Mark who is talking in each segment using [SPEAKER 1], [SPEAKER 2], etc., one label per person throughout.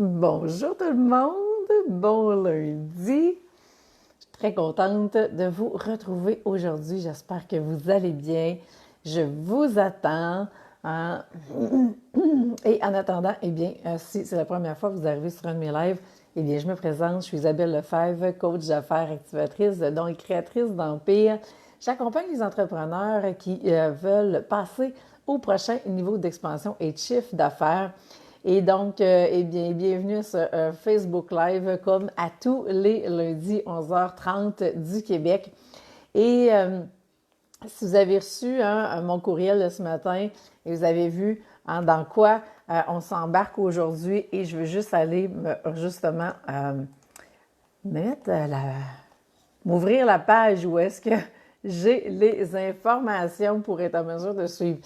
[SPEAKER 1] Bonjour tout le monde, bon lundi. Je suis très contente de vous retrouver aujourd'hui. J'espère que vous allez bien. Je vous attends. hein. Et en attendant, eh bien, si c'est la première fois que vous arrivez sur un de mes lives, eh bien, je me présente. Je suis Isabelle Lefebvre, coach d'affaires, activatrice de dons et créatrice d'empire. J'accompagne les entrepreneurs qui veulent passer au prochain niveau d'expansion et de chiffre d'affaires. Et donc, eh bien, bienvenue à ce Facebook Live comme à tous les lundis 11h30 du Québec. Et si vous avez reçu mon courriel de ce matin et vous avez vu dans quoi on s'embarque aujourd'hui, et je veux juste aller justement mettre m'ouvrir la page où est-ce que j'ai les informations pour être en mesure de suivre.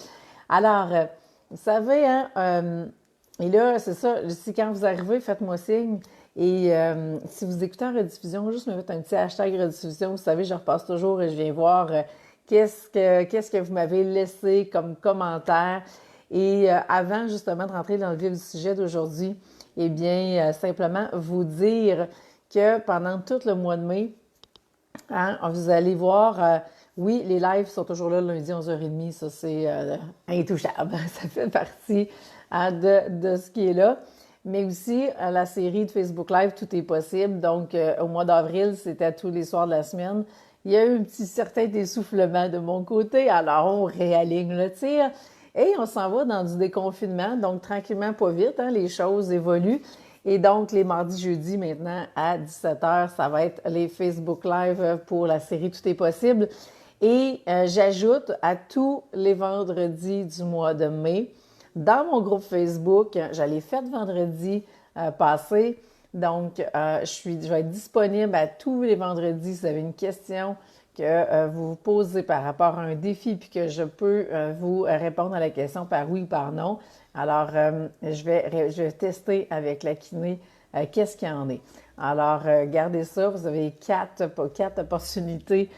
[SPEAKER 1] Alors, vous savez, et là, c'est ça, si quand vous arrivez, faites-moi signe. Et si vous écoutez en rediffusion, juste me mettre un petit hashtag rediffusion. Vous savez, je repasse toujours et je viens voir qu'est-ce que vous m'avez laissé comme commentaire. Et avant justement de rentrer dans le vif du sujet d'aujourd'hui, eh bien, simplement vous dire que pendant tout le mois de mai, vous allez voir, oui, les lives sont toujours là le lundi 11h30, ça c'est intouchable, ça fait partie de ce qui est là. Mais aussi, la série de Facebook Live, tout est possible. Donc, au mois d'avril, c'était tous les soirs de la semaine. Il y a eu un petit certain essoufflement de mon côté, alors on réaligne le tir et on s'en va dans du déconfinement. Donc, tranquillement, pas vite, les choses évoluent. Et donc, les mardis, jeudis, maintenant, à 17h, ça va être les Facebook Live pour la série Tout est possible. Et j'ajoute à tous les vendredis du mois de mai, dans mon groupe Facebook, je l'ai fait vendredi passé. Donc, je vais être disponible à tous les vendredis si vous avez une question que vous vous posez par rapport à un défi puis que je peux vous répondre à la question par oui ou par non. Alors, je vais tester avec la kiné qu'est-ce qu'il y en est. Alors, gardez ça. Vous avez quatre opportunités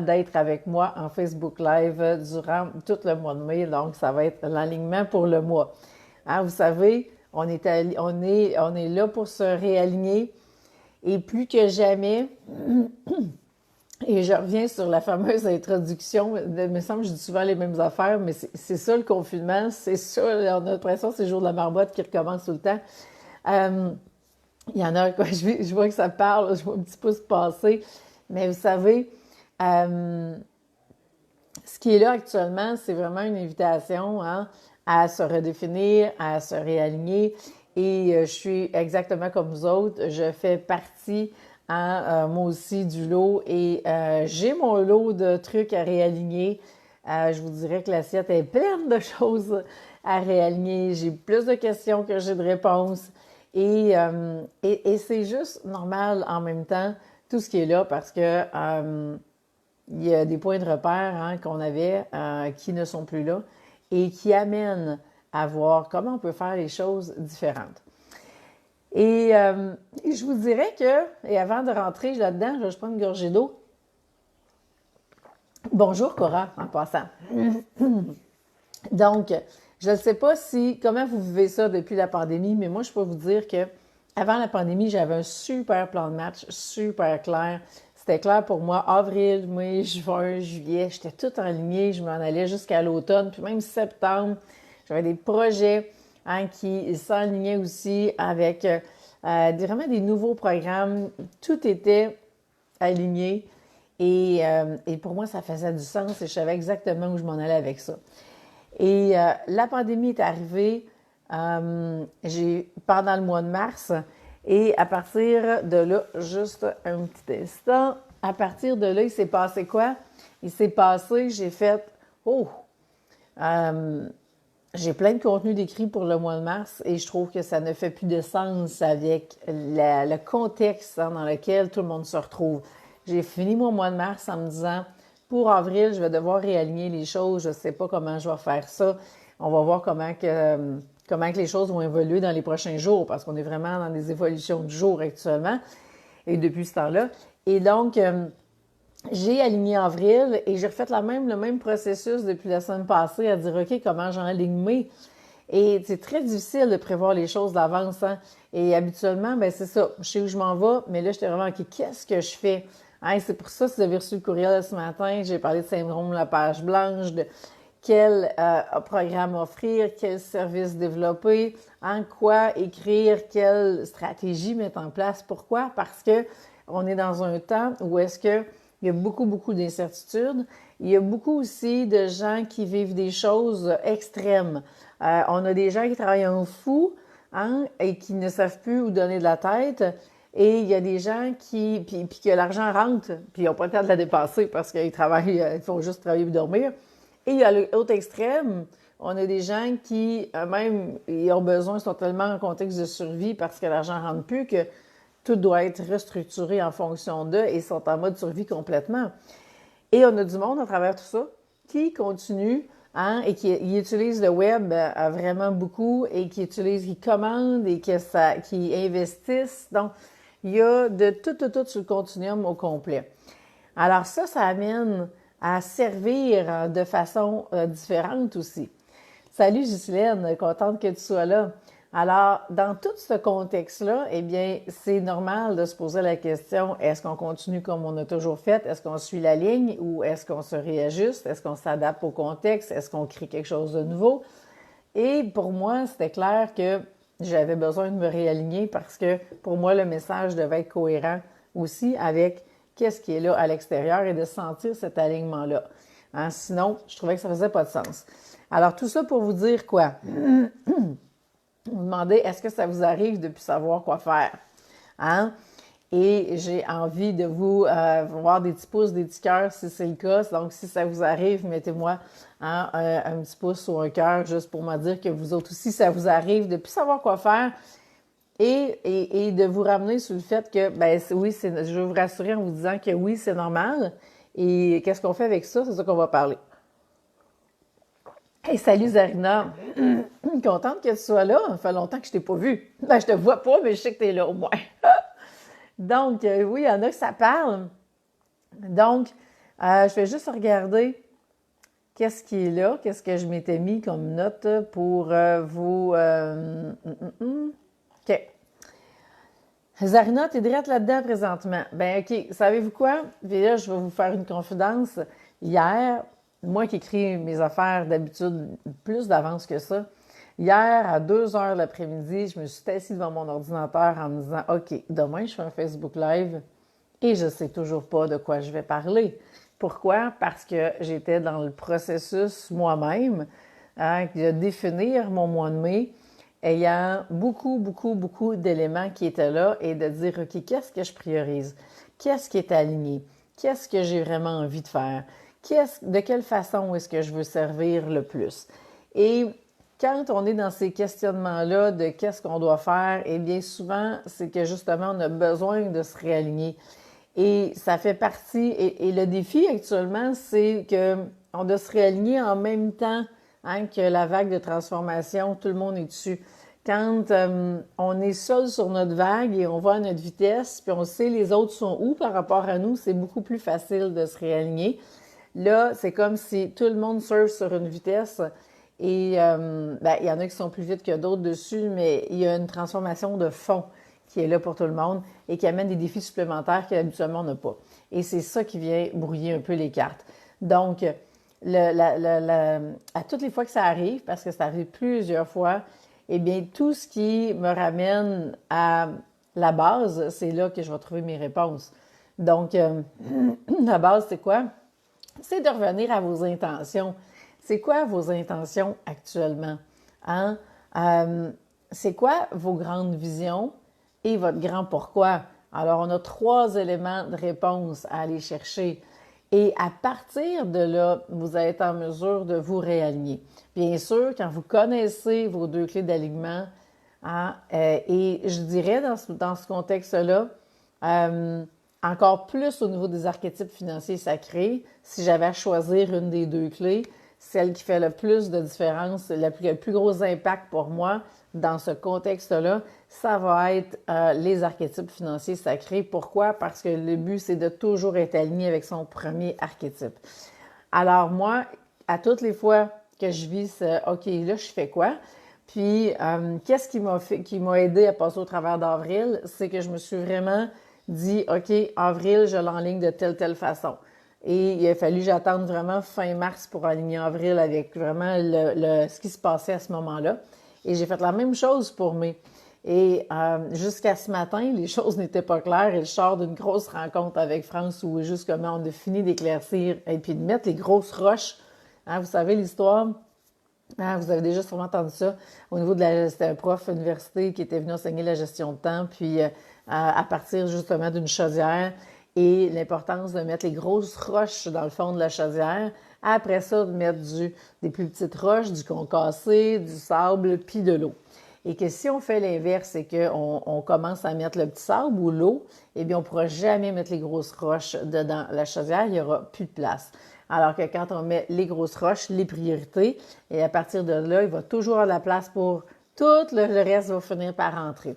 [SPEAKER 1] d'être avec moi en Facebook Live durant tout le mois de mai. Donc, ça va être l'alignement pour le mois. Vous savez, on est là pour se réaligner et plus que jamais, et je reviens sur la fameuse introduction, il me semble que je dis souvent les mêmes affaires, mais c'est ça le confinement, c'est ça, on a l'impression que c'est le jour de la marmotte qui recommence tout le temps. Il y en a, je vois que ça parle, je vois un petit pouce passer, mais vous savez, ce qui est là actuellement, c'est vraiment une invitation à se redéfinir, à se réaligner. Et je suis exactement comme vous autres. Je fais partie, moi aussi, du lot. Et j'ai mon lot de trucs à réaligner. Je vous dirais que l'assiette est pleine de choses à réaligner. J'ai plus de questions que j'ai de réponses. Et c'est juste normal en même temps, tout ce qui est là, parce que il y a des points de repère qu'on avait qui ne sont plus là et qui amènent à voir comment on peut faire les choses différentes. Et je vous dirais que, et avant de rentrer là-dedans, je prends une gorgée d'eau. Bonjour Cora, en passant. Donc, je ne sais pas comment vous vivez ça depuis la pandémie, mais moi, je peux vous dire que avant la pandémie, j'avais un super plan de match, super clair. C'était clair pour moi. Avril, mai, juin, juillet, j'étais tout aligné. Je m'en allais jusqu'à l'automne, puis même septembre. J'avais des projets qui s'alignaient aussi avec vraiment des nouveaux programmes. Tout était aligné. Et pour moi, ça faisait du sens et je savais exactement où je m'en allais avec ça. Et la pandémie est arrivée pendant le mois de mars. Et à partir de là, juste un petit instant, à partir de là, il s'est passé quoi? Il s'est passé, j'ai fait, j'ai plein de contenu d'écrit pour le mois de mars et je trouve que ça ne fait plus de sens avec le contexte dans lequel tout le monde se retrouve. J'ai fini mon mois de mars en me disant, pour avril, je vais devoir réaligner les choses, je ne sais pas comment je vais faire ça. On va voir comment que les choses vont évoluer dans les prochains jours, parce qu'on est vraiment dans des évolutions de jour actuellement, et depuis ce temps-là. Et donc, j'ai aligné avril, et j'ai refait le même processus depuis la semaine passée, à dire, OK, comment j'enligne mai? Et c'est très difficile de prévoir les choses d'avance, hein? Et habituellement, ben c'est ça. Je sais où je m'en vais, mais là, j'étais vraiment, OK, qu'est-ce que je fais? Hein, c'est pour ça, si vous avez reçu le courriel ce matin, j'ai parlé de syndrome de la page blanche, de quel programme offrir, quel service développer, en quoi écrire, quelle stratégie mettre en place. Pourquoi? Parce que on est dans un temps où est-ce que il y a beaucoup d'incertitudes. Il y a beaucoup aussi de gens qui vivent des choses extrêmes. On a des gens qui travaillent en fou, hein, et qui ne savent plus où donner de la tête. Et il y a des gens puis que l'argent rentre, puis ils n'ont pas le temps de la dépasser parce qu'ils travaillent, ils font juste travailler et dormir. Et il y a l'autre extrême, on a des gens qui, même, ils ont besoin, sont tellement en contexte de survie parce que l'argent ne rentre plus que tout doit être restructuré en fonction d'eux et sont en mode survie complètement. Et on a du monde à travers tout ça qui continue, hein, et qui utilise le web vraiment beaucoup et qui commandent et qui investissent. Donc, il y a de tout sur le continuum au complet. Alors ça amène à servir de façon différente aussi. Salut Ghislaine, contente que tu sois là. Alors, dans tout ce contexte-là, eh bien, c'est normal de se poser la question, est-ce qu'on continue comme on a toujours fait? Est-ce qu'on suit la ligne ou est-ce qu'on se réajuste? Est-ce qu'on s'adapte au contexte? Est-ce qu'on crée quelque chose de nouveau? Et pour moi, c'était clair que j'avais besoin de me réaligner parce que pour moi, le message devait être cohérent aussi avec qu'est-ce qui est là à l'extérieur et de sentir cet alignement-là. Hein? Sinon, je trouvais que ça faisait pas de sens. Alors, tout ça pour vous dire quoi? Vous demandez, est-ce que ça vous arrive de ne plus savoir quoi faire? Hein? Et j'ai envie de vous voir des petits pouces, des petits cœurs si c'est le cas. Donc, si ça vous arrive, mettez-moi un petit pouce ou un cœur juste pour me dire que vous autres aussi, ça vous arrive de ne plus savoir quoi faire et de vous ramener sur le fait que, ben oui, je veux vous rassurer en vous disant que oui, c'est normal. Et qu'est-ce qu'on fait avec ça? C'est ça qu'on va parler. Hey, salut Zarina! Contente que tu sois là. Ça fait longtemps que je t'ai pas vue. Ben, je te vois pas, mais je sais que tu es là au moins. Donc, oui, il y en a que ça parle. Donc, je vais juste regarder qu'est-ce qui est là, qu'est-ce que je m'étais mis comme note pour vous... OK. Zarina, t'es direct là-dedans présentement. Ben OK, savez-vous quoi? Puis là, je vais vous faire une confidence. Hier, moi qui écris mes affaires d'habitude plus d'avance que ça, hier, à 2 heures l'après-midi, je me suis assise devant mon ordinateur en me disant « OK, demain, je fais un Facebook Live et je ne sais toujours pas de quoi je vais parler. » Pourquoi? Parce que j'étais dans le processus moi-même de définir mon mois de mai, ayant beaucoup d'éléments qui étaient là et de dire « OK, qu'est-ce que je priorise? Qu'est-ce qui est aligné? Qu'est-ce que j'ai vraiment envie de faire? De quelle façon est-ce que je veux servir le plus? » Et quand on est dans ces questionnements-là de qu'est-ce qu'on doit faire, eh bien souvent, c'est que justement, on a besoin de se réaligner. Et ça fait partie, et le défi actuellement, c'est qu'on doit se réaligner en même temps que la vague de transformation, tout le monde est dessus. Quand on est seul sur notre vague et on va à notre vitesse, puis on sait les autres sont où par rapport à nous, c'est beaucoup plus facile de se réaligner. Là, c'est comme si tout le monde surfe sur une vitesse et il y en a qui sont plus vite que d'autres dessus, mais il y a une transformation de fond qui est là pour tout le monde et qui amène des défis supplémentaires qu'habituellement on n'a pas. Et c'est ça qui vient brouiller un peu les cartes. Donc, à toutes les fois que ça arrive, parce que ça arrive plusieurs fois, eh bien, tout ce qui me ramène à la base, c'est là que je vais trouver mes réponses. Donc, la base, c'est quoi? C'est de revenir à vos intentions. C'est quoi vos intentions actuellement? Hein? C'est quoi vos grandes visions et votre grand pourquoi? Alors, on a 3 éléments de réponse à aller chercher. Et à partir de là, vous allez être en mesure de vous réaligner. Bien sûr, quand vous connaissez vos 2 clés d'alignement, et je dirais dans ce contexte-là, encore plus au niveau des archétypes financiers sacrés, si j'avais à choisir une des 2 clés, celle qui fait le plus de différence, le plus gros impact pour moi dans ce contexte-là, ça va être les archétypes financiers sacrés. Pourquoi? Parce que le but, c'est de toujours être aligné avec son premier archétype. Alors moi, à toutes les fois que je vis OK, là, je fais quoi? Puis, qu'est-ce qui m'a aidé à passer au travers d'avril? C'est que je me suis vraiment dit, OK, avril, je l'enligne de telle façon. Et il a fallu que j'attende vraiment fin mars pour aligner avril avec vraiment ce qui se passait à ce moment-là. Et j'ai fait la même chose pour mai. Et jusqu'à ce matin, les choses n'étaient pas claires et je sors d'une grosse rencontre avec France où justement on a fini d'éclaircir et puis de mettre les grosses roches. Hein, vous savez l'histoire? Ah, vous avez déjà sûrement entendu ça. Au niveau de c'était un prof université qui était venu enseigner la gestion de temps, puis à partir justement d'une chaudière et l'importance de mettre les grosses roches dans le fond de la chaudière. Après ça, de mettre des plus petites roches, du concassé, du sable, puis de l'eau. Et que si on fait l'inverse et qu'on commence à mettre le petit sable ou l'eau, eh bien, on ne pourra jamais mettre les grosses roches dedans la chaudière, il n'y aura plus de place. Alors que quand on met les grosses roches, les priorités, et à partir de là, il va toujours avoir de la place pour tout le reste va finir par rentrer.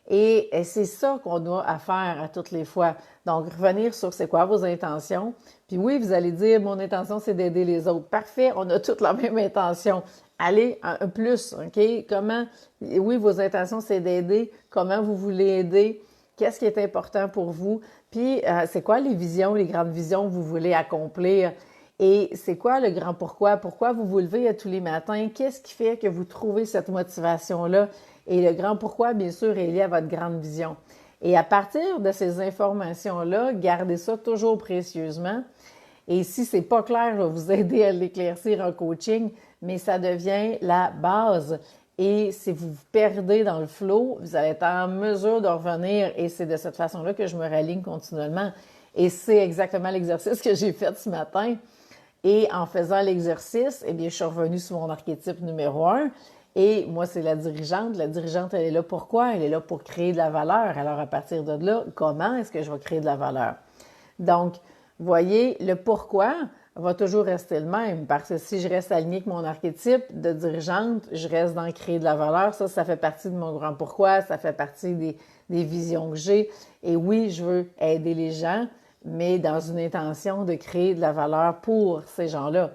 [SPEAKER 1] Et c'est ça qu'on doit à faire à toutes les fois. Donc, revenir sur c'est quoi vos intentions. Puis oui, vous allez dire, mon intention, c'est d'aider les autres. Parfait, on a toutes la même intention. Allez, un plus, OK? Comment, oui, vos intentions, c'est d'aider. Comment vous voulez aider? Qu'est-ce qui est important pour vous? Puis, c'est quoi les visions, les grandes visions que vous voulez accomplir? Et c'est quoi le grand pourquoi? Pourquoi vous vous levez à tous les matins? Qu'est-ce qui fait que vous trouvez cette motivation-là? Et le grand pourquoi, bien sûr, est lié à votre grande vision. Et à partir de ces informations-là, gardez ça toujours précieusement. Et si c'est pas clair, je vais vous aider à l'éclaircir en coaching, mais ça devient la base. Et si vous vous perdez dans le flow, vous allez être en mesure de revenir et c'est de cette façon-là que je me raligne continuellement. Et c'est exactement l'exercice que j'ai fait ce matin. Et en faisant l'exercice, eh bien, je suis revenue sur mon archétype numéro 1. Et moi, c'est la dirigeante. La dirigeante, elle est là pour quoi? Elle est là pour créer de la valeur. Alors, à partir de là, comment est-ce que je vais créer de la valeur? Donc, voyez, le pourquoi va toujours rester le même. Parce que si je reste alignée avec mon archétype de dirigeante, je reste dans créer de la valeur. Ça fait partie de mon grand pourquoi. Ça fait partie des visions que j'ai. Et oui, je veux aider les gens, mais dans une intention de créer de la valeur pour ces gens-là.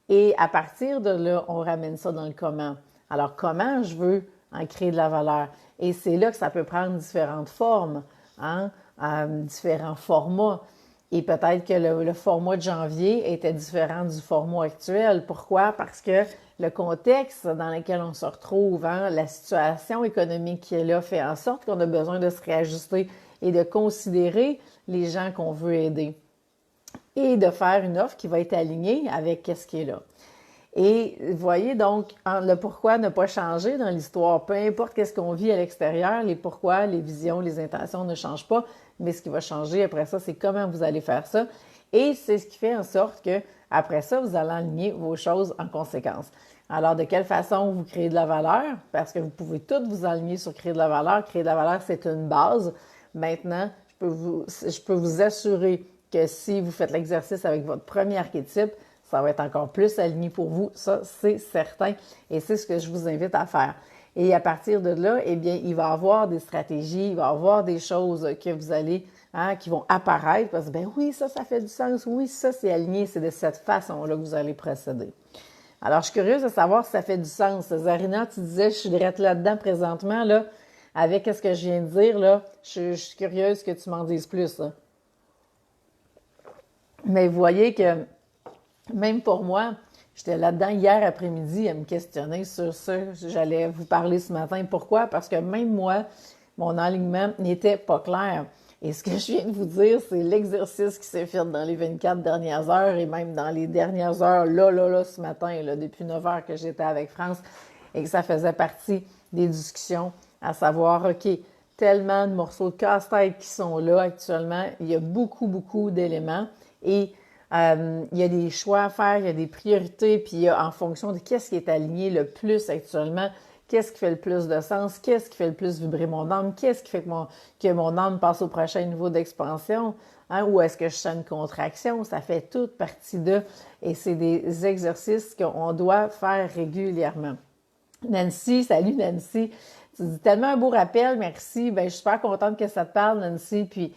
[SPEAKER 1] Et à partir de là, on ramène ça dans le comment. Alors, comment je veux en créer de la valeur? Et c'est là que ça peut prendre différentes formes, hein? Différents formats. Et peut-être que le format de janvier était différent du format actuel. Pourquoi? Parce que le contexte dans lequel on se retrouve, hein, la situation économique qui est là, fait en sorte qu'on a besoin de se réajuster et de considérer les gens qu'on veut aider et de faire une offre qui va être alignée avec ce qui est là. Et vous voyez donc le pourquoi ne pas changer dans l'histoire. Peu importe qu'est-ce qu'on vit à l'extérieur, les pourquoi, les visions, les intentions ne changent pas, mais ce qui va changer après ça, c'est comment vous allez faire ça. Et c'est ce qui fait en sorte que après ça, vous allez aligner vos choses en conséquence. Alors, de quelle façon vous créez de la valeur? Parce que vous pouvez toutes vous aligner sur créer de la valeur. Créer de la valeur, c'est une base. Maintenant, je peux vous assurer que si vous faites l'exercice avec votre premier archétype, ça va être encore plus aligné pour vous. Ça, c'est certain. Et c'est ce que je vous invite à faire. Et à partir de là, eh bien, il va y avoir des stratégies, il va y avoir des choses que vous allez, hein, qui vont apparaître parce que, ben oui, ça fait du sens. Oui, ça, c'est aligné. C'est de cette façon-là que vous allez procéder. Alors, je suis curieuse de savoir si ça fait du sens. Zarina, tu disais, je suis direct là-dedans présentement, là, avec ce que je viens de dire, là. Je suis curieuse que tu m'en dises plus, là. Mais vous voyez que même pour moi, j'étais là-dedans hier après-midi à me questionner sur ça. J'allais vous parler ce matin. Pourquoi? Parce que même moi, mon alignement n'était pas clair. Et ce que je viens de vous dire, c'est l'exercice qui s'est fait dans les 24 dernières heures et même dans les dernières heures, là, ce matin, là, depuis 9 heures que j'étais avec France et que ça faisait partie des discussions, à savoir, OK, tellement de morceaux de casse-tête qui sont là actuellement. Il y a beaucoup d'éléments et il y a des choix à faire, il y a des priorités, puis il y a en fonction de qu'est-ce qui est aligné le plus actuellement, qu'est-ce qui fait le plus de sens, qu'est-ce qui fait le plus vibrer mon âme, qu'est-ce qui fait que mon âme passe au prochain niveau d'expansion, hein, ou est-ce que je sens une contraction, ça fait toute partie de, et c'est des exercices qu'on doit faire régulièrement. Nancy, salut Nancy, tu dis tellement un beau rappel, merci, ben je suis super contente que ça te parle Nancy, puis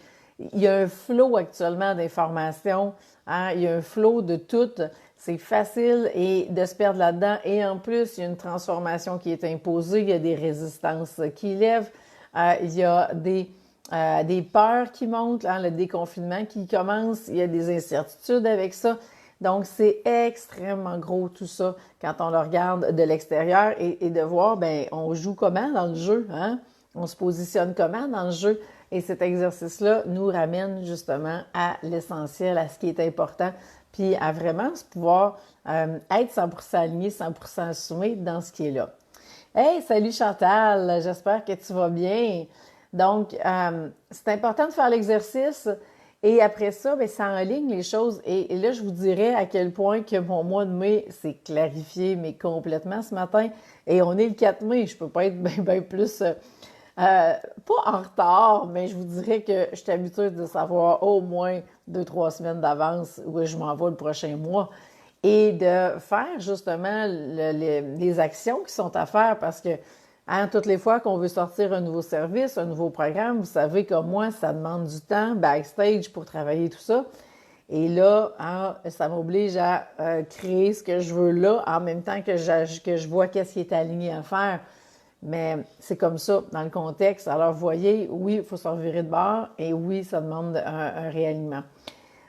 [SPEAKER 1] il y a un flot actuellement d'informations, hein, il y a un flot de tout. C'est facile et de se perdre là-dedans. Et en plus, il y a une transformation qui est imposée, il y a des résistances qui lèvent, il y a des peurs qui montent, hein, le déconfinement qui commence, il y a des incertitudes avec ça. Donc, c'est extrêmement gros tout ça quand on le regarde de l'extérieur et de voir, ben, on joue comment dans le jeu, hein? On se positionne comment dans le jeu? Et cet exercice-là nous ramène justement à l'essentiel, à ce qui est important, puis à vraiment pouvoir être 100% aligné, 100% assumé dans ce qui est là. Hey, salut Chantal, j'espère que tu vas bien. Donc, c'est important de faire l'exercice et après ça, bien, ça enligne les choses. Et là, je vous dirais à quel point que mon mois de mai s'est clarifié, mais complètement ce matin. Et on est le 4 mai, je peux pas être bien plus... pas en retard, mais je vous dirais que je suis habituée de savoir au moins 2-3 semaines d'avance où je m'en vais le prochain mois et de faire justement les actions qui sont à faire parce que hein, toutes les fois qu'on veut sortir un nouveau service, un nouveau programme, vous savez comme moi, ça demande du temps backstage pour travailler tout ça. Et là, hein, ça m'oblige à créer ce que je veux là en même temps que je vois qu'est-ce qui est aligné à faire. Mais c'est comme ça dans le contexte. Alors, vous voyez, oui, il faut se revirer de bord et oui, ça demande un réalignement.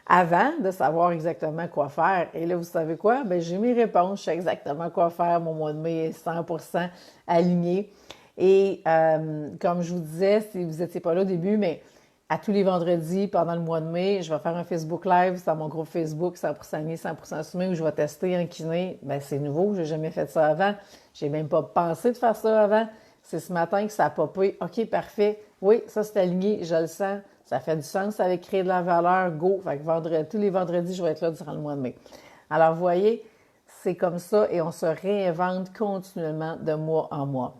[SPEAKER 1] Avant de savoir exactement quoi faire, et là, vous savez quoi? Bien, j'ai mes réponses, je sais exactement quoi faire. Mon mois de mai est 100% aligné. Et comme je vous disais, si vous n'étiez pas là au début, mais à tous les vendredis pendant le mois de mai, je vais faire un Facebook Live dans mon groupe Facebook 100% aligné, 100% assumé où je vais tester un kiné. Bien, c'est nouveau, je n'ai jamais fait ça avant. J'ai même pas pensé de faire ça avant. C'est ce matin que ça a popé. OK, parfait. Oui, ça c'est aligné, je le sens. Ça fait du sens avec créer de la valeur. Go! Fait que tous les vendredis, je vais être là durant le mois de mai. Alors, vous voyez, c'est comme ça et on se réinvente continuellement de mois en mois.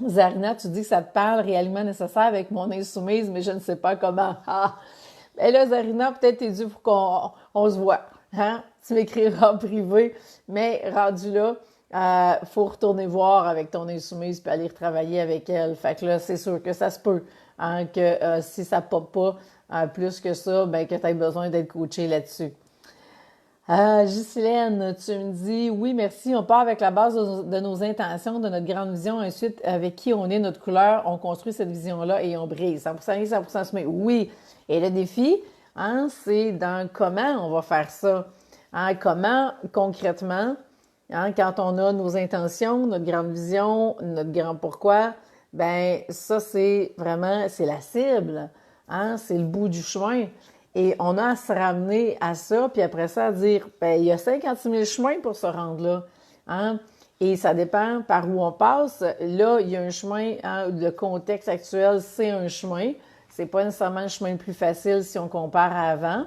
[SPEAKER 1] Zarina, tu dis que ça te parle réellement nécessaire avec mon insoumise, mais je ne sais pas comment. Ah! Ben là, Zarina, peut-être t'es dû pour qu'on se voit. Hein? Tu m'écriras en privé, mais rendu là, faut retourner voir avec ton insoumise puis aller retravailler avec elle. Fait que là, c'est sûr que ça se peut hein, que si ça pop pas plus que ça, ben que tu aies besoin d'être coaché là-dessus. Ghislaine, tu me dis, oui, merci, on part avec la base de nos intentions, de notre grande vision, ensuite, avec qui on est, notre couleur, on construit cette vision-là et on brille. 100% 100% assumé. Oui. Et le défi, hein, c'est dans comment on va faire ça. Hein, comment, concrètement, hein, quand on a nos intentions, notre grande vision, notre grand pourquoi, ben ça, c'est vraiment, c'est la cible. Hein, c'est le bout du chemin. Et on a à se ramener à ça, puis après ça, à dire, ben, il y a 56 000 chemins pour se rendre là. Hein? Et ça dépend par où on passe. Là, il y a un chemin, hein, le contexte actuel, c'est un chemin. C'est pas nécessairement le chemin le plus facile si on compare à avant.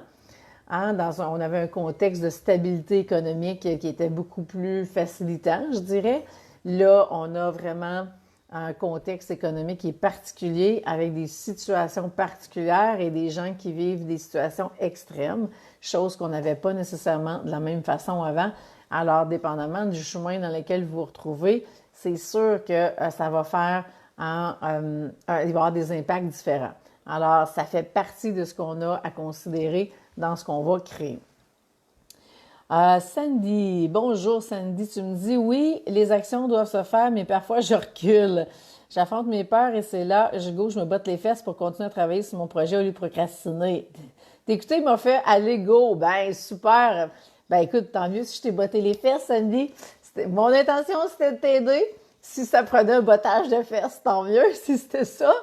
[SPEAKER 1] Hein? On avait un contexte de stabilité économique qui était beaucoup plus facilitant, je dirais. Là, on a vraiment un contexte économique qui est particulier, avec des situations particulières et des gens qui vivent des situations extrêmes, chose qu'on n'avait pas nécessairement de la même façon avant. Alors, dépendamment du chemin dans lequel vous vous retrouvez, c'est sûr que ça va faire, il va y avoir des impacts différents. Alors, ça fait partie de ce qu'on a à considérer dans ce qu'on va créer. Sandy, bonjour Sandy, tu me dis oui, les actions doivent se faire, mais parfois je recule. J'affronte mes peurs et c'est là, je me botte les fesses pour continuer à travailler sur mon projet au lieu de procrastiner. T'écouter, il m'a fait allez go, ben super. Ben écoute, tant mieux si je t'ai botté les fesses, Sandy. Mon intention c'était de t'aider. Si ça prenait un bottage de fesses, tant mieux si c'était ça.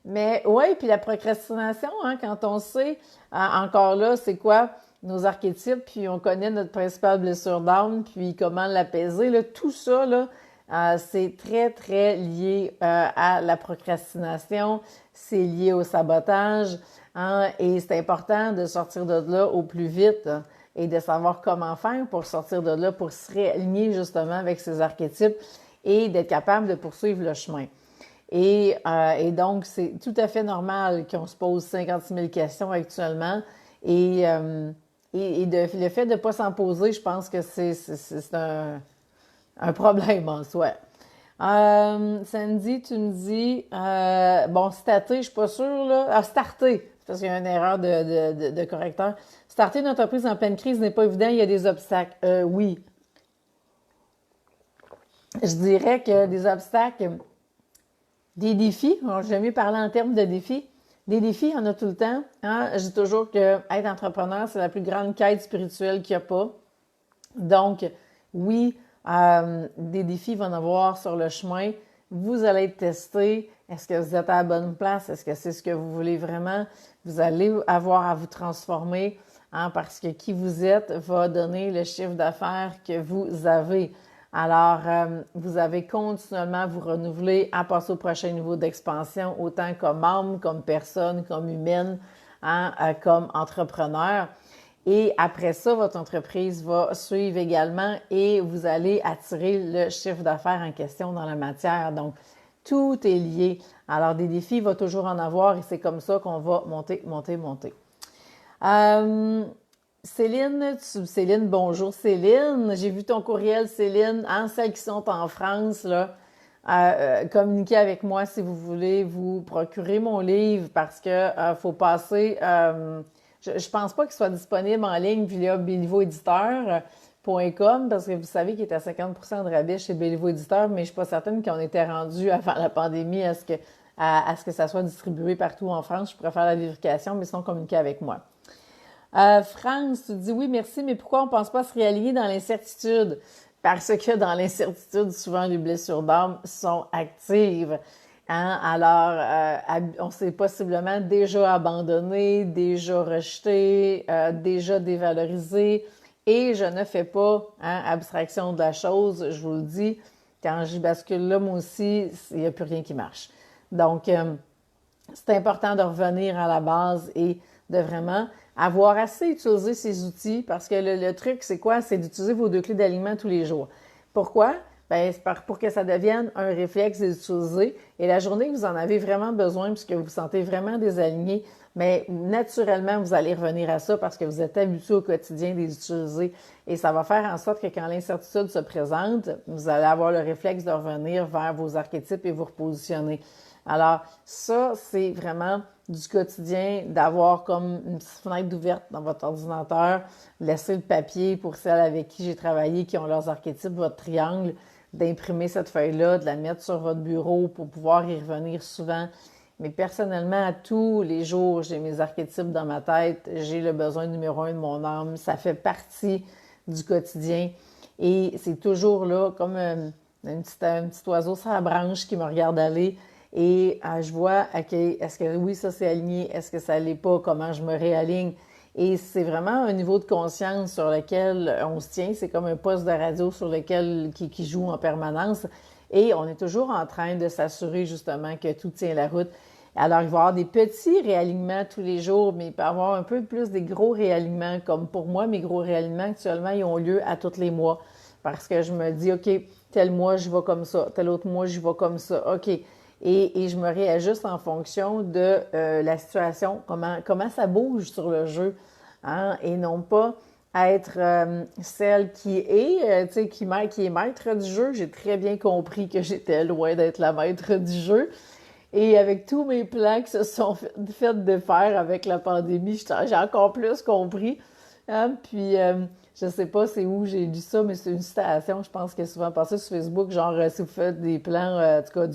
[SPEAKER 1] Mais oui, puis la procrastination, hein, quand on sait, encore là, c'est quoi nos archétypes, puis on connaît notre principale blessure d'âme, puis comment l'apaiser, là, tout ça, là, c'est très, très lié à la procrastination, c'est lié au sabotage, hein, et c'est important de sortir de là au plus vite hein, et de savoir comment faire pour sortir de là, pour se réaligner justement avec ces archétypes et d'être capable de poursuivre le chemin. Et donc, c'est tout à fait normal qu'on se pose 56 000 questions actuellement. Et le fait de ne pas s'en poser, je pense que c'est un problème en soi. Sandy, tu me dis, bon, starter, je suis pas sûre, là. Starter, c'est parce qu'il y a une erreur de correcteur. Starter une entreprise en pleine crise n'est pas évident, il y a des obstacles. Oui. Je dirais que des obstacles, des défis, je vais mieux parler en termes de défis. Des défis, il y en a tout le temps. Hein? Je dis toujours que être entrepreneur, c'est la plus grande quête spirituelle qu'il n'y a pas. Donc, oui, des défis vont en avoir sur le chemin. Vous allez être testé. Est-ce que vous êtes à la bonne place? Est-ce que c'est ce que vous voulez vraiment? Vous allez avoir à vous transformer, hein, parce que qui vous êtes va donner le chiffre d'affaires que vous avez. Alors, vous avez continuellement à vous renouveler, à passer au prochain niveau d'expansion, autant comme âme, comme personne, comme humaine, hein, comme entrepreneur. Et après ça, votre entreprise va suivre également et vous allez attirer le chiffre d'affaires en question dans la matière. Donc, tout est lié. Alors, des défis, il va toujours en avoir et c'est comme ça qu'on va monter, monter, monter. Céline, bonjour Céline. J'ai vu ton courriel, Céline. Hein, celles qui sont en France, là, communiquez avec moi si vous voulez vous procurer mon livre parce que faut passer. Je pense pas qu'il soit disponible en ligne via bellivoéditeur.com parce que vous savez qu'il est à 50% de rabais chez Bellivo Éditeur, mais je suis pas certaine qu'on était rendu avant la pandémie à ce que ça soit distribué partout en France. Je pourrais faire la vérification, mais sinon communiquez avec moi. France, tu dis oui, merci, mais pourquoi on ne pense pas se réaligner dans l'incertitude? Parce que dans l'incertitude, souvent les blessures d'âme sont actives. Hein? Alors, on s'est possiblement déjà abandonné, déjà rejeté, déjà dévalorisé. Et je ne fais pas abstraction de la chose, je vous le dis. Quand j'y bascule là, moi aussi, il n'y a plus rien qui marche. Donc, c'est important de revenir à la base et de vraiment avoir assez utilisé ces outils parce que le truc, c'est quoi? C'est d'utiliser vos 2 clés d'alignement tous les jours. Pourquoi? Bien, c'est pour que ça devienne un réflexe d'utiliser. Et la journée que vous en avez vraiment besoin puisque vous vous sentez vraiment désaligné, mais naturellement, vous allez revenir à ça parce que vous êtes habitué au quotidien de les utiliser. Et ça va faire en sorte que quand l'incertitude se présente, vous allez avoir le réflexe de revenir vers vos archétypes et vous repositionner. Alors, ça, c'est vraiment du quotidien, d'avoir comme une petite fenêtre ouverte dans votre ordinateur, laisser le papier pour celles avec qui j'ai travaillé, qui ont leurs archétypes, votre triangle, d'imprimer cette feuille-là, de la mettre sur votre bureau pour pouvoir y revenir souvent. Mais personnellement, à tous les jours, j'ai mes archétypes dans ma tête, j'ai le besoin numéro 1 de mon âme, ça fait partie du quotidien et c'est toujours là comme un petit oiseau sur la branche qui me regarde aller. Et je vois, OK, est-ce que oui, ça c'est aligné? Est-ce que ça l'est pas? Comment je me réaligne? Et c'est vraiment un niveau de conscience sur lequel on se tient. C'est comme un poste de radio sur lequel qui joue en permanence. Et on est toujours en train de s'assurer justement que tout tient la route. Alors, il va y avoir des petits réalignements tous les jours, mais il peut y avoir un peu plus des gros réalignements. Comme pour moi, mes gros réalignements actuellement, ils ont lieu à tous les mois. Parce que je me dis, OK, tel mois, je vais comme ça. Tel autre mois, je vais comme ça. OK. Et je me réajuste en fonction de la situation, comment ça bouge sur le jeu, hein, et non pas être celle qui est, qui est maître du jeu. J'ai très bien compris que j'étais loin d'être la maître du jeu. Et avec tous mes plans qui se sont faits de faire avec la pandémie, j'ai encore plus compris. Hein? Puis, je sais pas c'est où j'ai lu ça, mais c'est une citation, je pense, qui est souvent passée sur Facebook, genre, si vous faites des plans, en tout cas,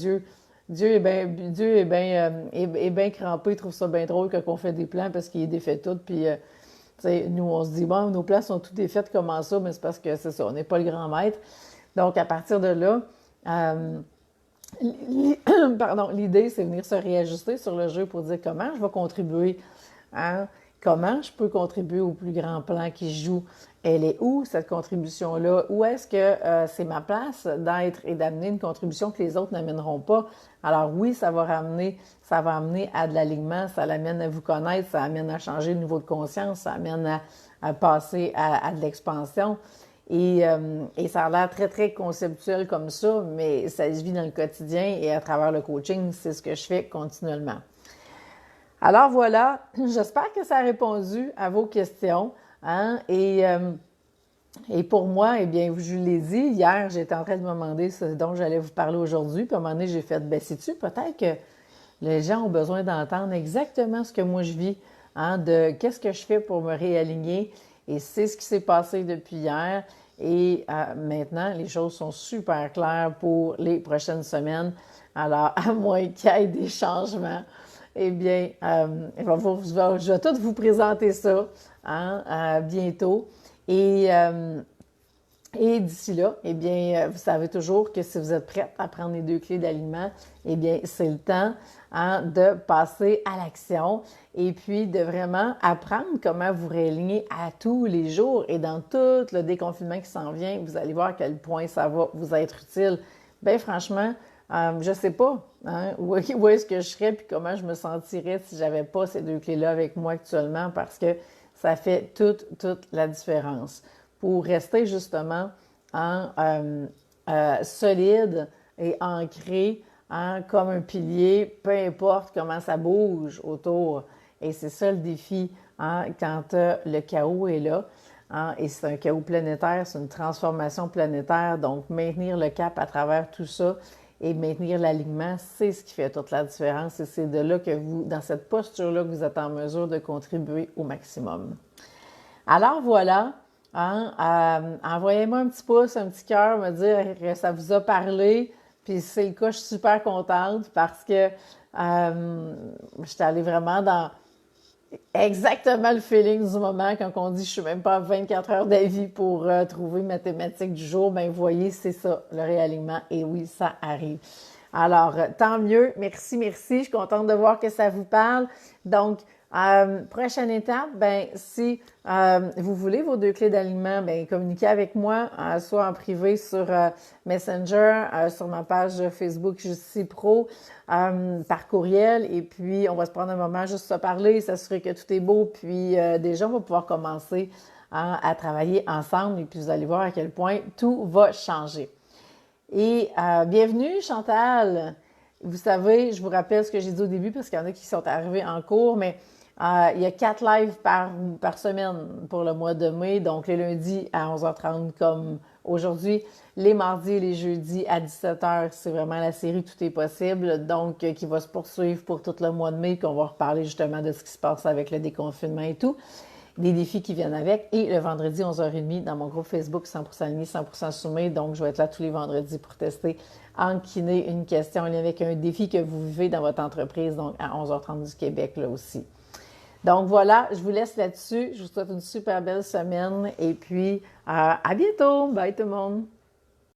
[SPEAKER 1] Dieu est bien crampé, il trouve ça bien drôle quand on fait des plans parce qu'il est défait tout. Puis, nous, on se dit, bon, nos plans sont tous défaits, comment ça? Mais c'est parce que c'est ça, on n'est pas le grand maître. Donc, à partir de là, l'idée, c'est de venir se réajuster sur le jeu pour dire comment je vais contribuer, hein? Comment je peux contribuer au plus grand plan qui se joue? Elle est où, cette contribution-là? Où est-ce que c'est ma place d'être et d'amener une contribution que les autres n'amèneront pas? Alors oui, ça va amener à de l'alignement, ça l'amène à vous connaître, ça amène à changer le niveau de conscience, ça amène à passer à de l'expansion. Et ça a l'air très, très conceptuel comme ça, mais ça se vit dans le quotidien et à travers le coaching, c'est ce que je fais continuellement. Alors voilà, j'espère que ça a répondu à vos questions. Hein? Et pour moi, eh bien, je l'ai dit, hier, j'étais en train de me demander ce dont j'allais vous parler aujourd'hui. Puis à un moment donné, j'ai fait, sais-tu, peut-être que Les gens ont besoin d'entendre exactement ce que moi je vis, hein, de qu'est-ce que je fais pour me réaligner. Et c'est ce qui s'est passé depuis hier. Et maintenant, les choses sont super claires pour les prochaines semaines. Alors, à moins qu'il y ait des changements, eh bien, je vais tout vous présenter ça, hein, bientôt. Et, euh, et d'ici là, eh bien, vous savez toujours que si vous êtes prête à prendre les 2 clés d'alignement, eh bien, c'est le temps, hein, de passer à l'action et puis de vraiment apprendre comment vous réaligner à tous les jours. Et dans tout le déconfinement qui s'en vient, vous allez voir à quel point ça va vous être utile. Bien, franchement, je ne sais pas, hein, où est-ce que je serais puis comment je me sentirais si j'avais pas ces 2 clés-là avec moi actuellement parce que ça fait toute la différence pour rester justement solide et ancré, hein, comme un pilier, peu importe comment ça bouge autour. Et c'est ça le défi, hein, quand le chaos est là. Hein, et c'est un chaos planétaire, c'est une transformation planétaire. Donc, maintenir le cap à travers tout ça et maintenir l'alignement, c'est ce qui fait toute la différence. Et c'est de là que vous, dans cette posture-là, que vous êtes en mesure de contribuer au maximum. Alors voilà, hein, envoyez-moi un petit pouce, un petit cœur, me dire que ça vous a parlé. Puis si c'est le cas, je suis super contente parce que je suis allée vraiment dans exactement le feeling du moment quand on dit je suis même pas à 24 heures d'avis pour trouver ma thématique du jour. Ben vous voyez, c'est ça, le réalignement. Et oui, ça arrive. Alors, tant mieux. Merci, merci. Je suis contente de voir que ça vous parle. Donc, prochaine étape, ben si vous voulez vos 2 clés d'alignement, ben communiquez avec moi, soit en privé sur Messenger, sur ma page Facebook Justice Pro, par courriel, et puis on va se prendre un moment juste se parler, s'assurer que tout est beau, puis déjà on va pouvoir commencer, hein, à travailler ensemble, et puis vous allez voir à quel point tout va changer. Et bienvenue Chantal. Vous savez, je vous rappelle ce que j'ai dit au début parce qu'il y en a qui sont arrivés en cours, mais il y a 4 lives par semaine pour le mois de mai, donc les lundis à 11h30 comme aujourd'hui, les mardis et les jeudis à 17h, c'est vraiment la série Tout est possible, donc qui va se poursuivre pour tout le mois de mai, qu'on va reparler justement de ce qui se passe avec le déconfinement et tout, des défis qui viennent avec, et le vendredi 11h30 dans mon groupe Facebook 100% aligné, 100% soumis, donc je vais être là tous les vendredis pour tester en kiné une question en lien avec un défi que vous vivez dans votre entreprise, donc à 11h30 du Québec là aussi. Donc voilà, je vous laisse là-dessus. Je vous souhaite une super belle semaine et puis à bientôt. Bye tout le monde.